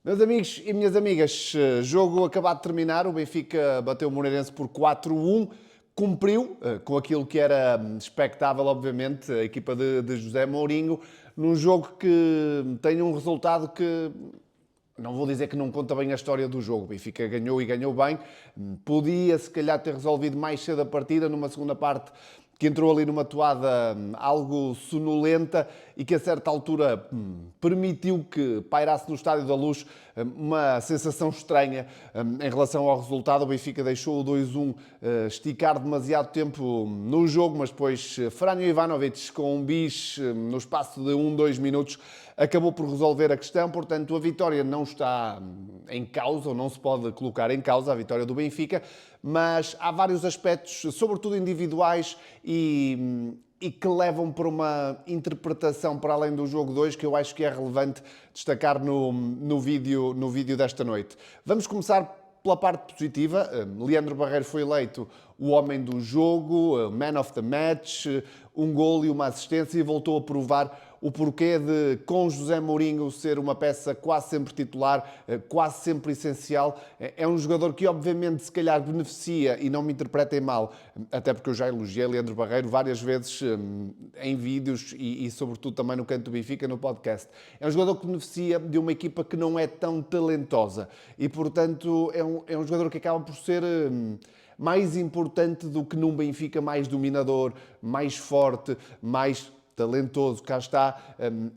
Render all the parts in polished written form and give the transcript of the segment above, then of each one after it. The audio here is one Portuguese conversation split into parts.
Meus amigos e minhas amigas, jogo acabado de terminar, o Benfica bateu o Moreirense por 4-1, cumpriu com aquilo que era expectável, obviamente, a equipa de José Mourinho, num jogo que tem um resultado que não vou dizer que não conta bem a história do jogo. O Benfica ganhou e ganhou bem. Podia, se calhar, ter resolvido mais cedo a partida, numa segunda parte que entrou ali numa toada algo sonolenta e que a certa altura permitiu que pairasse no Estádio da Luz uma sensação estranha em relação ao resultado. O Benfica deixou o 2-1 esticar demasiado tempo no jogo, mas depois Franjo Ivanovic, com um bis no espaço de 2 minutos, acabou por resolver a questão. Portanto, a vitória não está em causa, ou não se pode colocar em causa a vitória do Benfica, mas há vários aspectos, sobretudo individuais, e que levam para uma interpretação para além do jogo 2 que eu acho que é relevante destacar no vídeo desta noite. Vamos começar pela parte positiva. Leandro Barreiro foi eleito o homem do jogo, man of the match, um golo e uma assistência, e voltou a provar o porquê de, com José Mourinho, ser uma peça quase sempre titular, quase sempre essencial. É um jogador que, obviamente, se calhar beneficia, e não me interpretem mal, até porque eu já elogiei Leandro Barreiro várias vezes em vídeos e, sobretudo, também no Canto do Benfica, no podcast. É um jogador que beneficia de uma equipa que não é tão talentosa e, portanto, é um jogador que acaba por ser mais importante do que num Benfica mais dominador, mais forte, mais talentoso, cá está,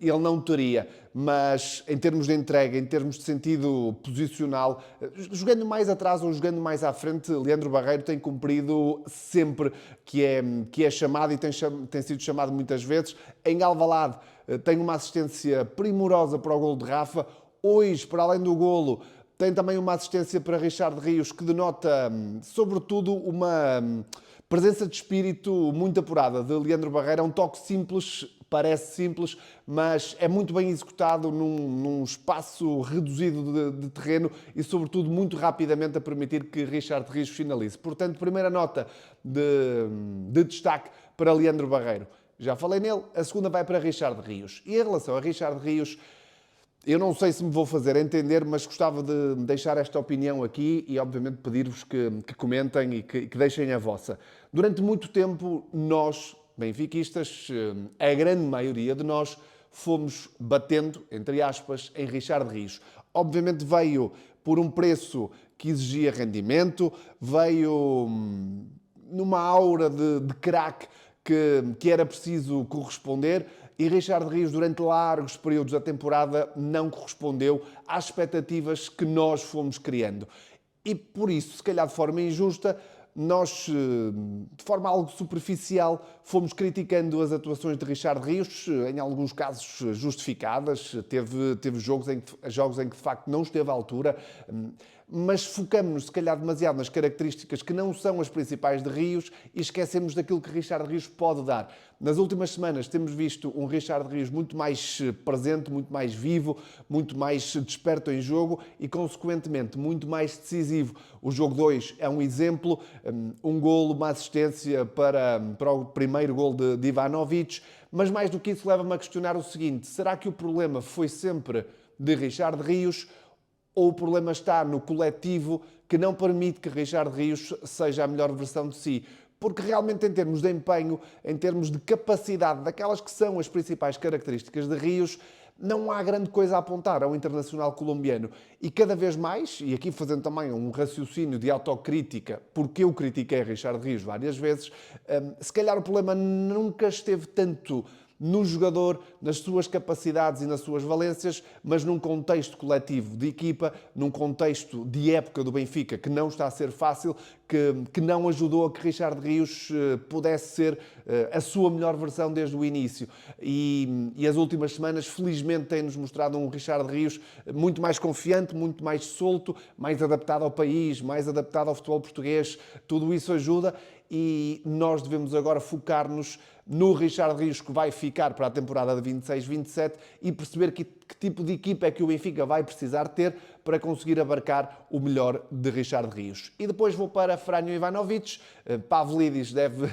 ele não teria, mas em termos de entrega, em termos de sentido posicional, jogando mais atrás ou jogando mais à frente, Leandro Barreiro tem cumprido sempre que é chamado, e tem sido chamado muitas vezes. Em Alvalade tem uma assistência primorosa para o golo de Rafa. Hoje, para além do golo, tem também uma assistência para Richard Rios, que denota, sobretudo, uma presença de espírito muito apurada de Leandro Barreiro. É um toque simples, parece simples, mas é muito bem executado num espaço reduzido de terreno e, sobretudo, muito rapidamente a permitir que Richard Rios finalize. Portanto, primeira nota de destaque para Leandro Barreiro. Já falei nele, a segunda vai para Richard Rios. E em relação a Richard Rios, eu não sei se me vou fazer entender, mas gostava de deixar esta opinião aqui e, obviamente, pedir-vos que comentem e que deixem a vossa. Durante muito tempo, nós, benfiquistas, a grande maioria de nós, fomos batendo, entre aspas, em Richard Rios. Obviamente veio por um preço que exigia rendimento, veio numa aura de craque que era preciso corresponder, e Richard Rios, durante largos períodos da temporada, não correspondeu às expectativas que nós fomos criando. E por isso, se calhar de forma injusta, nós, de forma algo superficial, fomos criticando as atuações de Richard Rios, em alguns casos justificadas. Teve jogos em que de facto não esteve à altura, mas focamos-nos, se calhar, demasiado nas características que não são as principais de Rios e esquecemos daquilo que Richard Rios pode dar. Nas últimas semanas temos visto um Richard Rios muito mais presente, muito mais vivo, muito mais desperto em jogo e, consequentemente, muito mais decisivo. O jogo 2 é um exemplo, um golo, uma assistência para o primeiro golo de Ivanovic, mas mais do que isso leva-me a questionar o seguinte: será que o problema foi sempre de Richard Rios, ou o problema está no coletivo que não permite que Richard Rios seja a melhor versão de si? Porque realmente, em termos de empenho, em termos de capacidade, daquelas que são as principais características de Rios, não há grande coisa a apontar ao internacional colombiano. E cada vez mais, e aqui fazendo também um raciocínio de autocrítica, porque eu critiquei Richard Rios várias vezes, se calhar o problema nunca esteve tanto no jogador, nas suas capacidades e nas suas valências, mas num contexto coletivo de equipa, num contexto de época do Benfica que não está a ser fácil, que não ajudou a que Richard Rios pudesse ser a sua melhor versão desde o início. E as últimas semanas, felizmente, têm-nos mostrado um Richard Rios muito mais confiante, muito mais solto, mais adaptado ao país, mais adaptado ao futebol português. Tudo isso ajuda. e nós devemos agora focar-nos no Richard Rios, que vai ficar para a temporada de 26-27, e perceber que tipo de equipa é que o Benfica vai precisar ter para conseguir abarcar o melhor de Richard Rios. E depois vou para Franjo Ivanovic. Pavlidis deve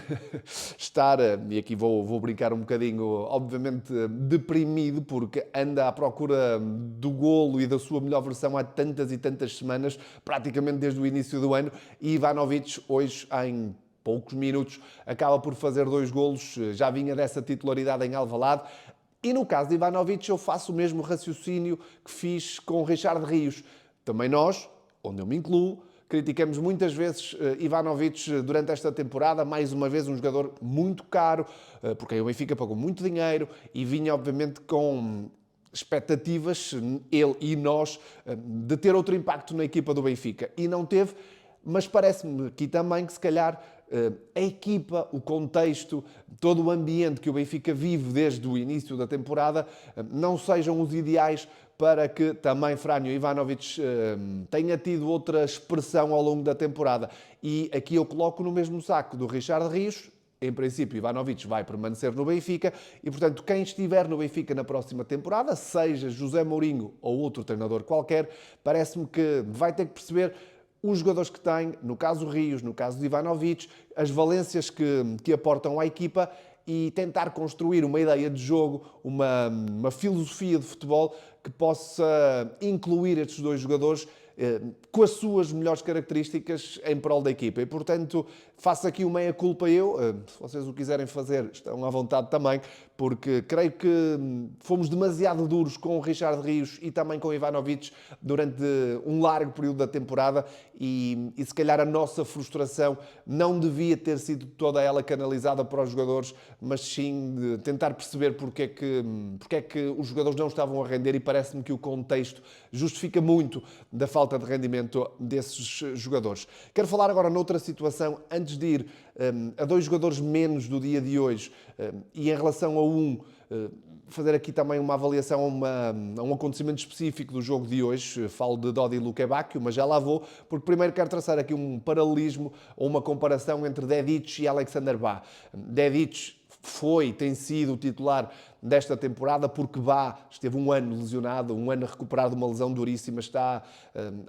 estar, e aqui vou brincar um bocadinho, obviamente deprimido, porque anda à procura do golo e da sua melhor versão há tantas e tantas semanas, praticamente desde o início do ano, e Ivanovic hoje em poucos minutos acaba por fazer 2 golos, já vinha dessa titularidade em Alvalade. E no caso de Ivanovic eu faço o mesmo raciocínio que fiz com Richard Rios. Também nós, onde eu me incluo, criticamos muitas vezes Ivanovic durante esta temporada, mais uma vez um jogador muito caro, porque aí o Benfica pagou muito dinheiro e vinha obviamente com expectativas, ele e nós, de ter outro impacto na equipa do Benfica. E não teve, mas parece-me aqui também que se calhar a equipa, o contexto, todo o ambiente que o Benfica vive desde o início da temporada não sejam os ideais para que também Franjo Ivanovic tenha tido outra expressão ao longo da temporada. E aqui eu coloco no mesmo saco do Richard Rios. Em princípio, Ivanovic vai permanecer no Benfica e, portanto, quem estiver no Benfica na próxima temporada, seja José Mourinho ou outro treinador qualquer, parece-me que vai ter que perceber os jogadores que tem, no caso Rios, no caso de Ivanovic, as valências que aportam à equipa e tentar construir uma ideia de jogo, uma filosofia de futebol que possa incluir estes 2 jogadores com as suas melhores características em prol da equipa. E, portanto, faço aqui uma meia-culpa eu. Se vocês o quiserem fazer, estão à vontade também, porque creio que fomos demasiado duros com o Richard Rios e também com o Ivanovic durante um largo período da temporada e se calhar a nossa frustração não devia ter sido toda ela canalizada para os jogadores, mas sim de tentar perceber porque é que os jogadores não estavam a render, e parece-me que o contexto justifica muito da falta de rendimento desses jogadores. Quero falar agora noutra situação, antes de ir a 2 jogadores menos do dia de hoje e em relação a fazer aqui também uma avaliação a um acontecimento específico do jogo de hoje. Falo de Dodi Lukebakio, mas já lá vou, porque primeiro quero traçar aqui um paralelismo ou uma comparação entre Dedić e Alexander Bá. Dedić tem sido o titular desta temporada porque Bá esteve um ano lesionado, um ano a recuperar de uma lesão duríssima, está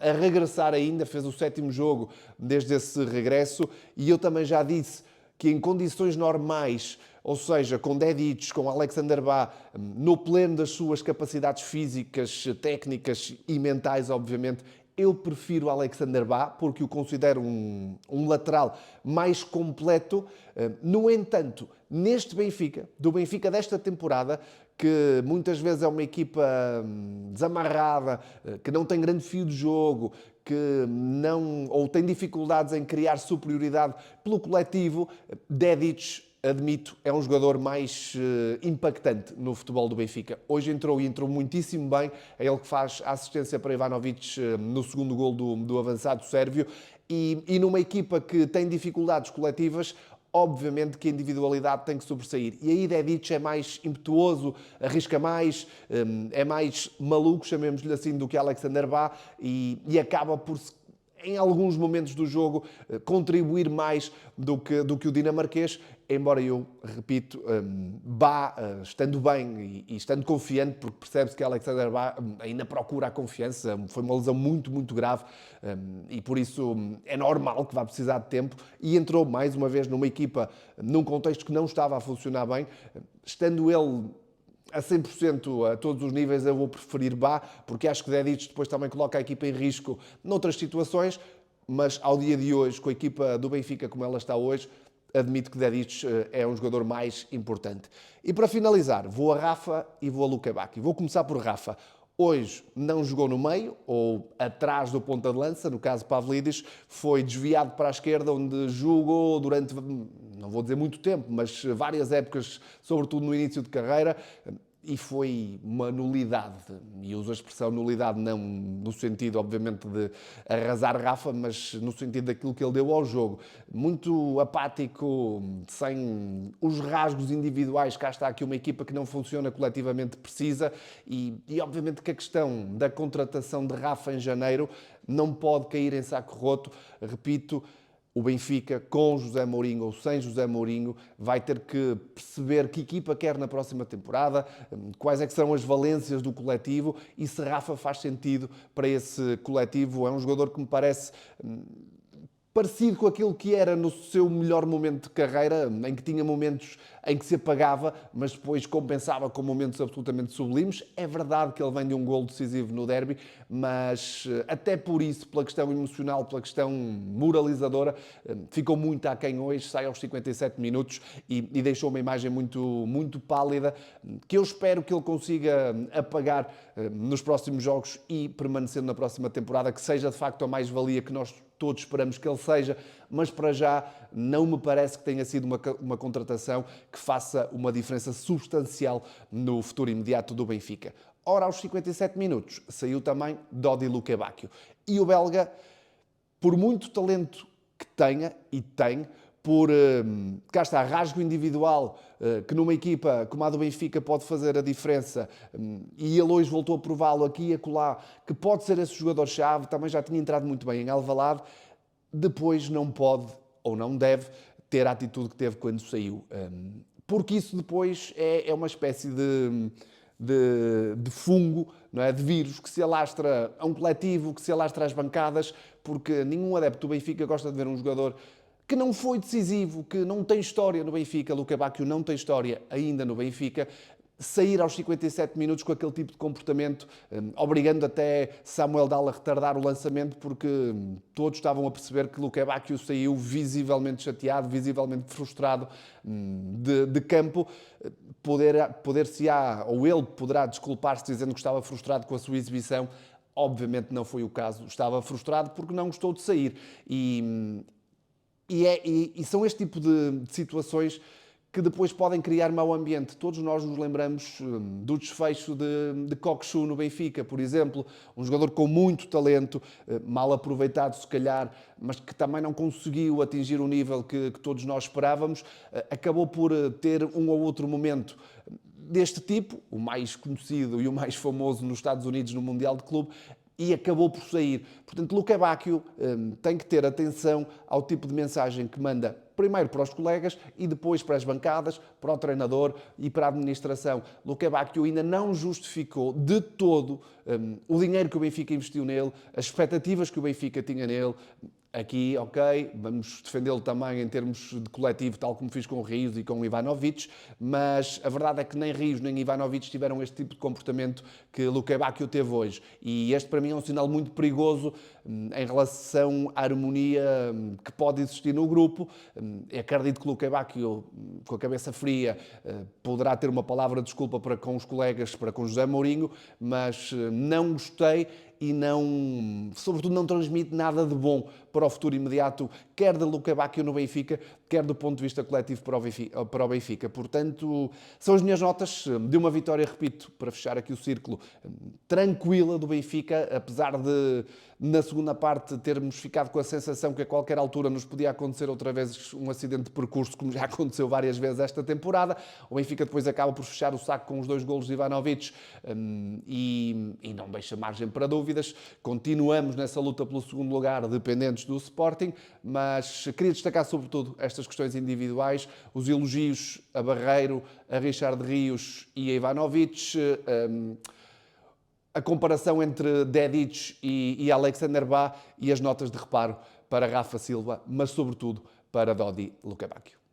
a regressar ainda, fez o 7º jogo desde esse regresso, e eu também já disse que em condições normais, ou seja, com Dedić, com Alexander Bá, no pleno das suas capacidades físicas, técnicas e mentais, obviamente, eu prefiro Alexander Bá, porque o considero um lateral mais completo. No entanto, neste Benfica, do Benfica desta temporada, que muitas vezes é uma equipa desamarrada, que não tem grande fio de jogo, que não, ou tem dificuldades em criar superioridade pelo coletivo, Dedić, admito, é um jogador mais impactante no futebol do Benfica. Hoje entrou muitíssimo bem, é ele que faz a assistência para Ivanovic no 2º gol do avançado sérvio, e numa equipa que tem dificuldades coletivas, obviamente que a individualidade tem que sobressair. E aí Dedić é mais impetuoso, arrisca mais, é mais maluco, chamemos-lhe assim, do que Alexander Bá, e acaba por, em alguns momentos do jogo, contribuir mais do que o dinamarquês, embora eu, repito, Bá, estando bem e estando confiante, porque percebe-se que Alexander Bá ainda procura a confiança, foi uma lesão muito, muito grave, e por isso é normal que vá precisar de tempo, e entrou mais uma vez numa equipa, num contexto que não estava a funcionar bem, estando ele a 100% a todos os níveis, eu vou preferir Bá, porque acho que Dedić depois também coloca a equipa em risco noutras situações, mas ao dia de hoje, com a equipa do Benfica como ela está hoje, admito que Dedić é um jogador mais importante. E para finalizar, vou a Rafa e vou a Lukebakio. Vou começar por Rafa. Hoje não jogou no meio, ou atrás do ponta de lança, no caso Pavlidis, foi desviado para a esquerda, onde jogou durante, não vou dizer muito tempo, mas várias épocas, sobretudo no início de carreira, e foi uma nulidade. E uso a expressão nulidade não no sentido, obviamente, de arrasar Rafa, mas no sentido daquilo que ele deu ao jogo. Muito apático, sem os rasgos individuais. Cá está aqui uma equipa que não funciona coletivamente precisa e obviamente que a questão da contratação de Rafa em janeiro não pode cair em saco roto. Repito, O Benfica, com José Mourinho ou sem José Mourinho, vai ter que perceber que equipa quer na próxima temporada, quais é que serão as valências do coletivo e se Rafa faz sentido para esse coletivo. É um jogador que me parece parecido com aquilo que era no seu melhor momento de carreira, em que tinha momentos em que se apagava, mas depois compensava com momentos absolutamente sublimes. É verdade que ele vem de um golo decisivo no derby, mas até por isso, pela questão emocional, pela questão moralizadora, ficou muito aquém hoje, sai aos 57 minutos e deixou uma imagem muito pálida, que eu espero que ele consiga apagar nos próximos jogos e permanecendo na próxima temporada, que seja de facto a mais-valia que nós todos esperamos que ele seja, mas para já não me parece que tenha sido uma contratação que faça uma diferença substancial no futuro imediato do Benfica. Ora, aos 57 minutos, saiu também Dodi Lukebakio. E o belga, por muito talento que tenha, e tem, por, cá está, rasgo individual, que numa equipa como a do Benfica pode fazer a diferença, e ele hoje voltou a prová-lo aqui e acolá, que pode ser esse jogador-chave, também já tinha entrado muito bem em Alvalade, depois não pode, ou não deve, ter a atitude que teve quando saiu. Porque isso depois é uma espécie de fungo, não é? De vírus que se alastra a um coletivo, que se alastra às bancadas, porque nenhum adepto do Benfica gosta de ver um jogador que não foi decisivo, que não tem história no Benfica, Lukebakio não tem história ainda no Benfica, sair aos 57 minutos com aquele tipo de comportamento, obrigando até Samuel Dal a retardar o lançamento, porque todos estavam a perceber que Lukebakio saiu visivelmente chateado, visivelmente frustrado de campo. Poder-se-á, ou ele poderá desculpar-se dizendo que estava frustrado com a sua exibição. Obviamente não foi o caso. Estava frustrado porque não gostou de sair. E são este tipo de situações que depois podem criar mau ambiente. Todos nós nos lembramos do desfecho de Cockchu no Benfica, por exemplo, um jogador com muito talento, mal aproveitado se calhar, mas que também não conseguiu atingir o nível que todos nós esperávamos, acabou por ter um ou outro momento deste tipo, o mais conhecido e o mais famoso nos Estados Unidos no Mundial de Clube, e acabou por sair. Portanto, Lukebakio tem que ter atenção ao tipo de mensagem que manda primeiro para os colegas e depois para as bancadas, para o treinador e para a administração. Lukebakio ainda não justificou de todo o dinheiro que o Benfica investiu nele, as expectativas que o Benfica tinha nele. Aqui, ok, vamos defendê-lo também em termos de coletivo, tal como fiz com o Rios e com o Ivanovic, mas a verdade é que nem Rios nem Ivanovic tiveram este tipo de comportamento que Lukebakio teve hoje. E este, para mim, é um sinal muito perigoso em relação à harmonia que pode existir no grupo. Acredito que Lukebakio, com a cabeça fria, poderá ter uma palavra de desculpa para com os colegas, para com José Mourinho, mas não gostei e sobretudo não transmite nada de bom para o futuro imediato, quer de Lukebakio no Benfica, quer do ponto de vista coletivo para o Benfica. Portanto, são as minhas notas de uma vitória, repito, para fechar aqui o círculo, tranquila do Benfica, apesar de, na segunda parte, termos ficado com a sensação que a qualquer altura nos podia acontecer outra vez um acidente de percurso, como já aconteceu várias vezes esta temporada. O Benfica depois acaba por fechar o saco com os 2 golos de Ivanovic e não deixa margem para dúvidas. Continuamos nessa luta pelo segundo lugar, dependentes do Sporting, mas queria destacar sobretudo estas questões individuais, os elogios a Barreiro, a Richard Rios e a Ivanovic, a comparação entre Dedic e Alexander Bá e as notas de reparo para Rafa Silva, mas sobretudo para Dodi Lukebakio.